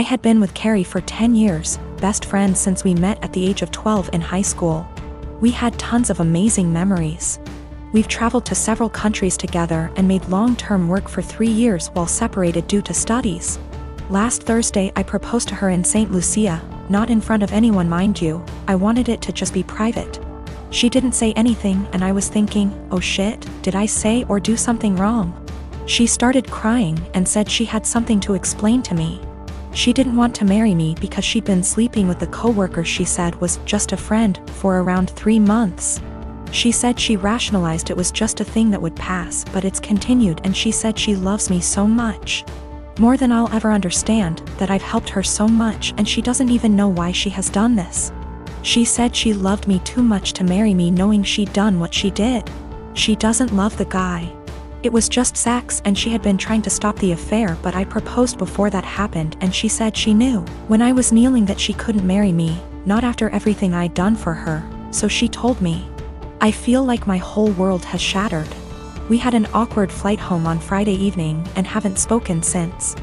I had been with Carrie for 10 years, best friends since we met at the age of 12 in high school. We had tons of amazing memories. We've traveled to several countries together and made long-term work for 3 years while separated due to studies. Last Thursday I proposed to her in St. Lucia, not in front of anyone mind you, I wanted it to just be private. She didn't say anything and I was thinking, oh shit, did I say or do something wrong? She started crying and said she had something to explain to me. She didn't want to marry me because she'd been sleeping with the coworker she said was just a friend for around 3 months. She said she rationalized it was just a thing that would pass, but it's continued, and she said she loves me so much. More than I'll ever understand, that I've helped her so much and she doesn't even know why she has done this. She said she loved me too much to marry me knowing she'd done what she did. She doesn't love the guy. It was just sex and she had been trying to stop the affair, but I proposed before that happened and she said she knew when I was kneeling that she couldn't marry me, not after everything I'd done for her, so she told me. I feel like my whole world has shattered. We had an awkward flight home on Friday evening and haven't spoken since.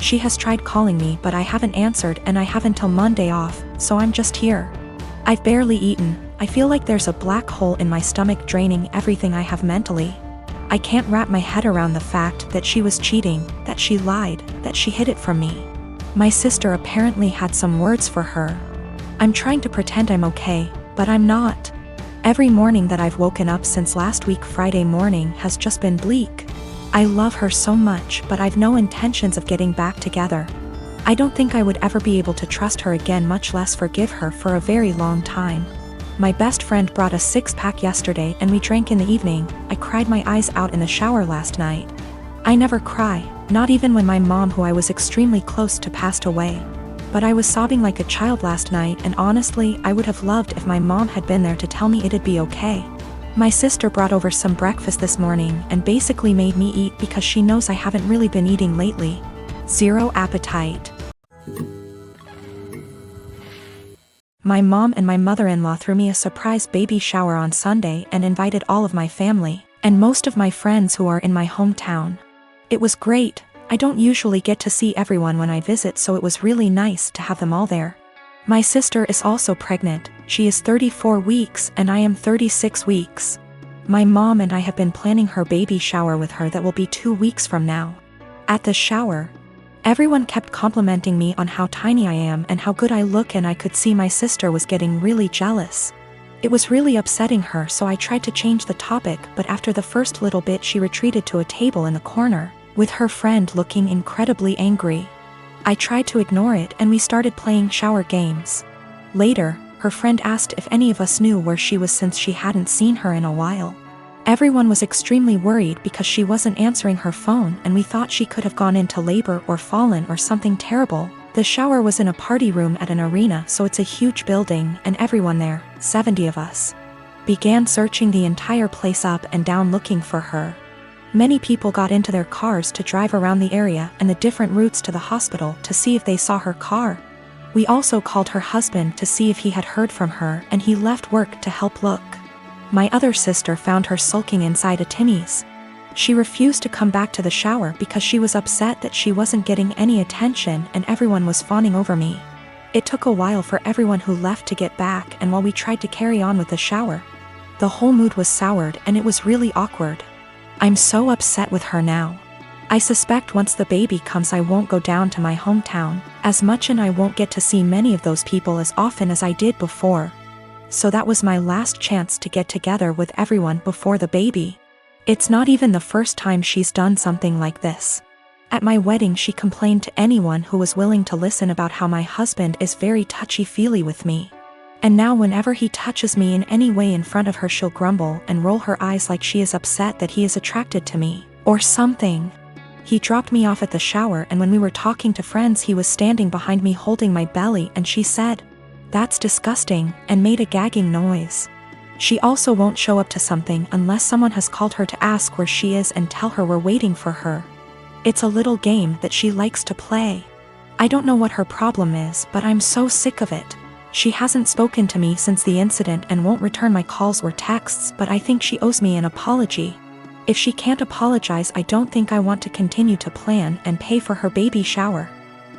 She has tried calling me but I haven't answered and I have until Monday off, so I'm just here. I've barely eaten. I feel like there's a black hole in my stomach draining everything I have mentally. I can't wrap my head around the fact that she was cheating, that she lied, that she hid it from me. My sister apparently had some words for her. I'm trying to pretend I'm okay, but I'm not. Every morning that I've woken up since last week Friday morning has just been bleak. I love her so much, but I've no intentions of getting back together. I don't think I would ever be able to trust her again, much less forgive her, for a very long time. My best friend brought a 6-pack yesterday and we drank in the evening. I cried my eyes out in the shower last night. I never cry, not even when my mom, who I was extremely close to, passed away. But I was sobbing like a child last night, and honestly I would have loved if my mom had been there to tell me it'd be okay. My sister brought over some breakfast this morning and basically made me eat because she knows I haven't really been eating lately. Zero appetite. My mom and my mother-in-law threw me a surprise baby shower on Sunday and invited all of my family and most of my friends who are in my hometown. It was great. I don't usually get to see everyone when I visit, so it was really nice to have them all there. My sister is also pregnant. She is 34 weeks and I am 36 weeks. My mom and I have been planning her baby shower with her that will be 2 weeks from now. At the shower, everyone kept complimenting me on how tiny I am and how good I look, and I could see my sister was getting really jealous. It was really upsetting her, so I tried to change the topic, but after the first little bit she retreated to a table in the corner, with her friend looking incredibly angry. I tried to ignore it and we started playing shower games. Later, her friend asked if any of us knew where she was since she hadn't seen her in a while. Everyone was extremely worried because she wasn't answering her phone and we thought she could have gone into labor or fallen or something terrible. The shower was in a party room at an arena, so it's a huge building, and everyone there, 70 of us, began searching the entire place up and down looking for her. Many people got into their cars to drive around the area and the different routes to the hospital to see if they saw her car. We also called her husband to see if he had heard from her, and he left work to help look. My other sister found her sulking inside a Timmy's. She refused to come back to the shower because she was upset that she wasn't getting any attention and everyone was fawning over me. It took a while for everyone who left to get back, and while we tried to carry on with the shower, the whole mood was soured and it was really awkward. I'm so upset with her now. I suspect once the baby comes I won't go down to my hometown as much, and I won't get to see many of those people as often as I did before. So that was my last chance to get together with everyone before the baby. It's not even the first time she's done something like this. At my wedding she complained to anyone who was willing to listen about how my husband is very touchy-feely with me. And now whenever he touches me in any way in front of her, she'll grumble and roll her eyes like she is upset that he is attracted to me, or something. He dropped me off at the shower, and when we were talking to friends he was standing behind me holding my belly, and she said, "That's disgusting," and made a gagging noise. She also won't show up to something unless someone has called her to ask where she is and tell her we're waiting for her. It's a little game that she likes to play. I don't know what her problem is, but I'm so sick of it. She hasn't spoken to me since the incident and won't return my calls or texts, but I think she owes me an apology. If she can't apologize, I don't think I want to continue to plan and pay for her baby shower.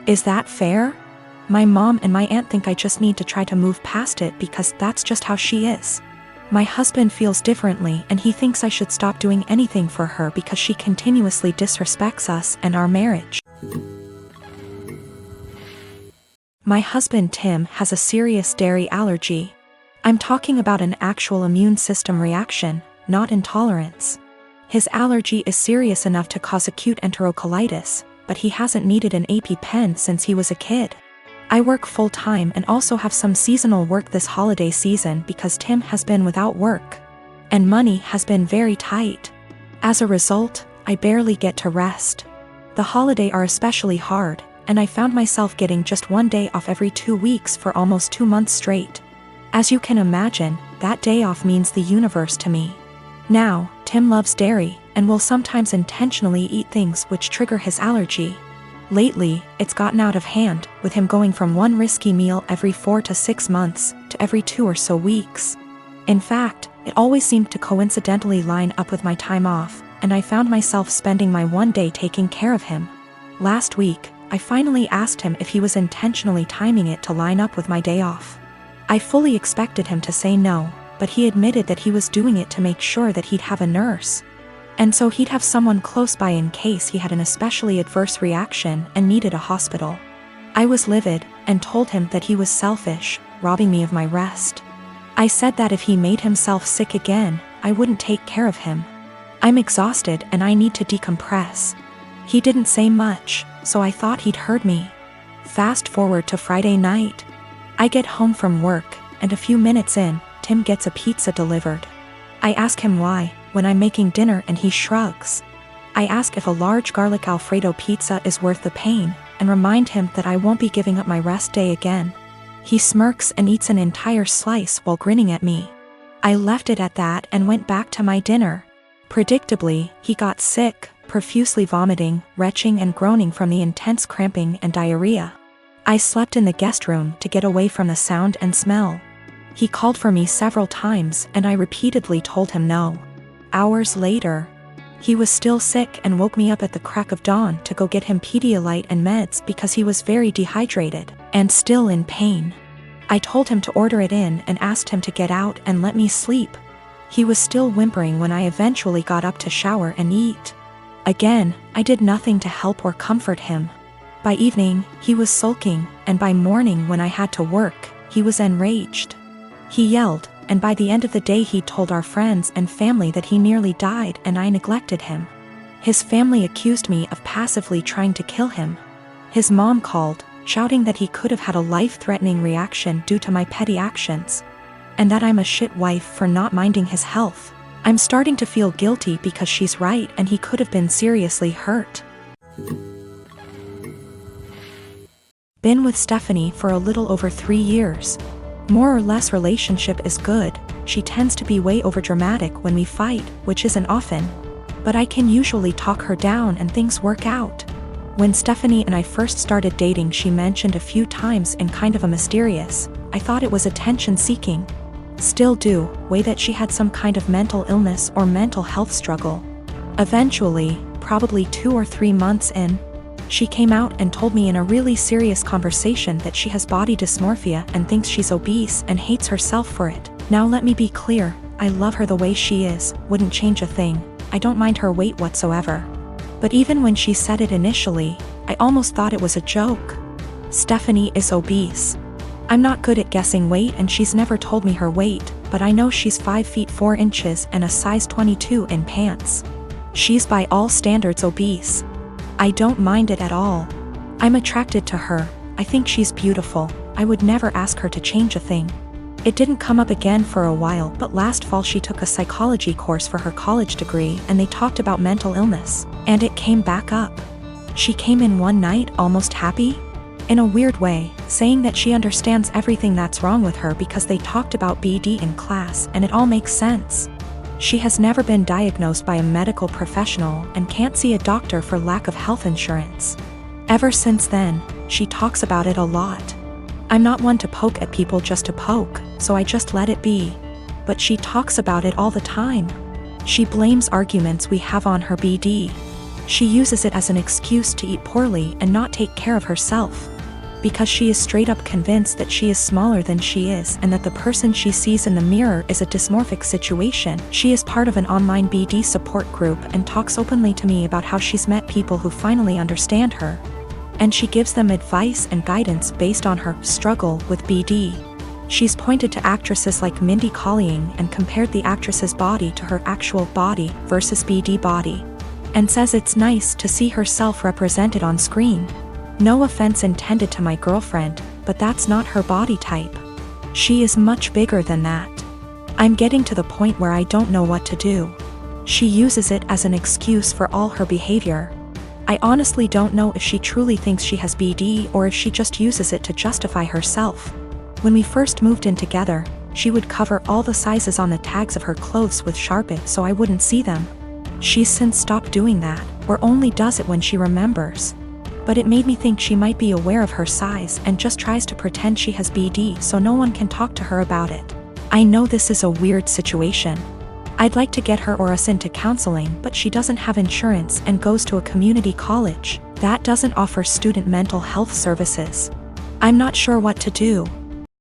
Is that fair? My mom and my aunt think I just need to try to move past it because that's just how she is. My husband feels differently and he thinks I should stop doing anything for her because she continuously disrespects us and our marriage. My husband Tim has a serious dairy allergy. I'm talking about an actual immune system reaction, not intolerance. His allergy is serious enough to cause acute enterocolitis, but he hasn't needed an EpiPen since he was a kid. I work full-time and also have some seasonal work this holiday season because Tim has been without work. And money has been very tight. As a result, I barely get to rest. The holidays are especially hard, and I found myself getting just one day off every 2 weeks for almost 2 months straight. As you can imagine, that day off means the universe to me. Now, Tim loves dairy, and will sometimes intentionally eat things which trigger his allergy. Lately, it's gotten out of hand, with him going from one risky meal every 4 to 6 months, to every 2 or so weeks. In fact, it always seemed to coincidentally line up with my time off, and I found myself spending my one day taking care of him. Last week, I finally asked him if he was intentionally timing it to line up with my day off. I fully expected him to say no, but he admitted that he was doing it to make sure that he'd have a nurse. And so he'd have someone close by in case he had an especially adverse reaction and needed a hospital. I was livid, and told him that he was selfish, robbing me of my rest. I said that if he made himself sick again, I wouldn't take care of him. I'm exhausted and I need to decompress. He didn't say much, so I thought he'd heard me. Fast forward to Friday night. I get home from work, and a few minutes in, Tim gets a pizza delivered. I ask him why, when I'm making dinner, and he shrugs. I ask if a large garlic Alfredo pizza is worth the pain, and remind him that I won't be giving up my rest day again. He smirks and eats an entire slice while grinning at me. I left it at that and went back to my dinner. Predictably, he got sick, profusely vomiting, retching and groaning from the intense cramping and diarrhea. I slept in the guest room to get away from the sound and smell. He called for me several times and I repeatedly told him no. Hours later, he was still sick and woke me up at the crack of dawn to go get him Pedialyte and meds because he was very dehydrated and still in pain. I told him to order it in and asked him to get out and let me sleep. He was still whimpering when I eventually got up to shower and eat. Again, I did nothing to help or comfort him. By evening, he was sulking, and by morning when I had to work, he was enraged. He yelled, and by the end of the day he told our friends and family that he nearly died and I neglected him. His family accused me of passively trying to kill him. His mom called, shouting that he could have had a life-threatening reaction due to my petty actions, and that I'm a shit wife for not minding his health. I'm starting to feel guilty because she's right and he could have been seriously hurt. Been with Stephanie for a little over 3 years. More or less relationship is good. She tends to be way overdramatic when we fight, which isn't often. But I can usually talk her down and things work out. When Stephanie and I first started dating, she mentioned a few times in kind of a mysterious, I thought it was attention-seeking, still do, way that she had some kind of mental illness or mental health struggle. Eventually, probably 2 or 3 months in, she came out and told me in a really serious conversation that she has body dysmorphia and thinks she's obese and hates herself for it. Now let me be clear, I love her the way she is, wouldn't change a thing. I don't mind her weight whatsoever. But even when she said it initially, I almost thought it was a joke. Stephanie is obese. I'm not good at guessing weight and she's never told me her weight, but I know she's 5 feet 4 inches and a size 22 in pants. She's by all standards obese. I don't mind it at all. I'm attracted to her. I think she's beautiful. I would never ask her to change a thing. It didn't come up again for a while, but last fall she took a psychology course for her college degree and they talked about mental illness, and it came back up. She came in one night almost happy, in a weird way, saying that she understands everything that's wrong with her because they talked about BD in class and it all makes sense. She has never been diagnosed by a medical professional and can't see a doctor for lack of health insurance. Ever since then, she talks about it a lot. I'm not one to poke at people just to poke, so I just let it be. But she talks about it all the time. She blames arguments we have on her BD. She uses it as an excuse to eat poorly and not take care of herself. Because she is straight up convinced that she is smaller than she is and that the person she sees in the mirror is a dysmorphic situation, she is part of an online BD support group and talks openly to me about how she's met people who finally understand her. And she gives them advice and guidance based on her struggle with BD. She's pointed to actresses like Mindy Kaling and compared the actress's body to her actual body versus BD body. And says it's nice to see herself represented on screen. No offense intended to my girlfriend, but that's not her body type. She is much bigger than that. I'm getting to the point where I don't know what to do. She uses it as an excuse for all her behavior. I honestly don't know if she truly thinks she has BD or if she just uses it to justify herself. When we first moved in together, she would cover all the sizes on the tags of her clothes with Sharpie so I wouldn't see them. She's since stopped doing that, or only does it when she remembers. But it made me think she might be aware of her size and just tries to pretend she has BD so no one can talk to her about it. I know this is a weird situation. I'd like to get her or us into counseling, but she doesn't have insurance and goes to a community college that doesn't offer student mental health services. I'm not sure what to do.